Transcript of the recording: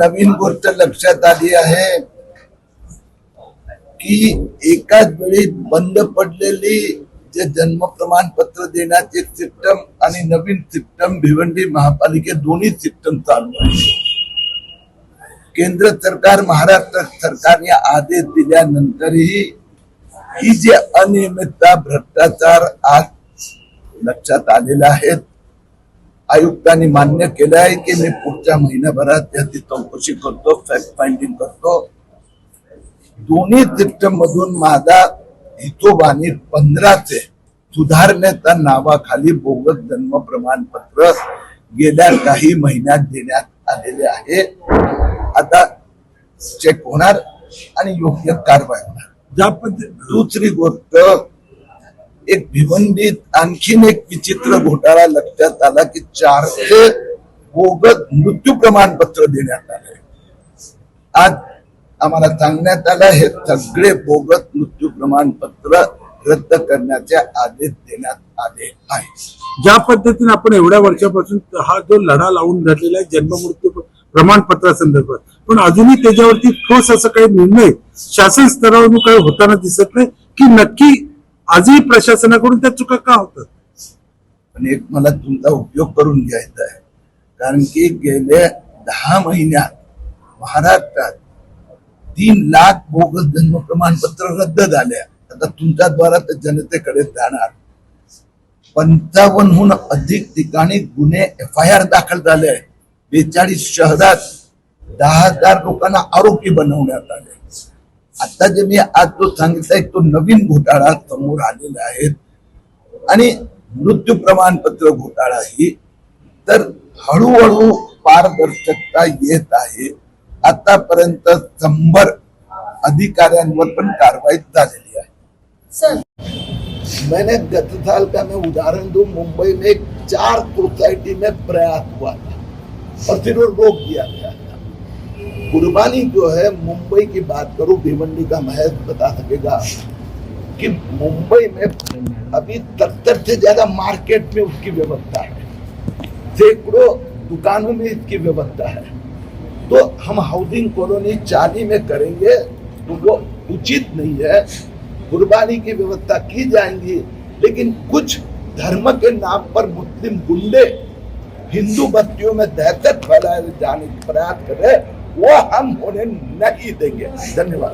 नवीन गोष्ट लक्षात आली आहे की एकाच वेळी बंद पडलेली जे जन्म प्रमाणपत्र देण्याची सिस्टम आणि नवीन सिस्टम भिवंडी महापालिकेत दोन्ही सिस्टम चालू आहे. केंद्र सरकार महाराष्ट्र सरकारने आदेश दिल्यानंतरही ही जे अनियमितता भ्रष्टाचार आज लक्षात आलेला आहे. आयुक्तांनी मान्य केलं आहे की मी पुढच्या महिन्याभरात याची चौकशी करतो, फॅक्ट फाइंडिंग करतो. दोन्ही सिस्टम मधून माझा हिशोबाने 15 सुधारण्याच्या नावाखाली बोगस जन्म प्रमाणपत्र गेल्या काही महिन्यात देण्यात आलेले आहे. आता चेक होणार आणि योग्य कारवाई होणार. दुसरी गोष्ट, एक भिवंडीत आणखीन एक विचित्र घोटाळा लक्षात आला की 400 बोगस मृत्यू प्रमाणपत्र देण्यात आले. आज आम्हाला सांगण्यात आलं हे सगळे बोगस मृत्यू प्रमाणपत्र रद्द करण्याचे आदेश देण्यात आले आहेत. ज्या पद्धतीने आपण एवढ्या वर्षापासून हा जो लढा लावून धरलेला आहे जन्म मृत्यू प्रमाणपत्रासंदर्भात, पण अजूनही त्याच्यावरती ठोस असं काही निर्णय शासन स्तरावरून काही होताना दिसत नाही की नक्की आजही प्रशासनाकडून त्या चुका का होतात. पण एक मला तुमचा उपयोग करून घ्यायचा आहे, कारण की गेल्या 10 महिन्यात महाराष्ट्रात 3 लाख बोगस जन्म प्रमाणपत्र रद्द झाले. आता तुमच्या द्वारा तर जनतेकडे जाणार. 55हून अधिक ठिकाणी गुन्हे FIR दाखल झाले. 42 शहरात 10,000 लोकांना आरोपी बनवण्यात आले. आता जे मी आज जो सांगितलंय तो नवीन घोटाळा समोर आलेला आहे. आणि मृत्यू प्रमाणपत्र घोटाळा ही तर हळूहळू पारदर्शकता येत आहे. आतापर्यंत 100 अधिकाऱ्यांवर पण कारवाई झालेली आहे. सर, मैंने गत साल का मैं उदाहरण दूं, मुंबई में 4 सोसाइटी में प्रयास हुआ था और फिर वो रोक दिया गया था. कुर्बानी जो है, मुंबई की बात करूं, भिवंडी का महेश बता सकेगा कि मुंबई में अभी 70 से ज्यादा मार्केट में उसकी व्यवस्था है, सैकड़ों दुकानों में इसकी व्यवस्था है. तो हम हाउसिंग कॉलोनी 40 में करेंगे तो वो उचित नहीं है. कुर्बानी की व्यवस्था की जाएंगी, लेकिन कुछ धर्म के नाम पर मुस्लिम गुंडे हिंदू बस्तियों में दहशत फैलाए जाने का प्रयास कर रहे, वो हम होने नहीं देंगे. धन्यवाद.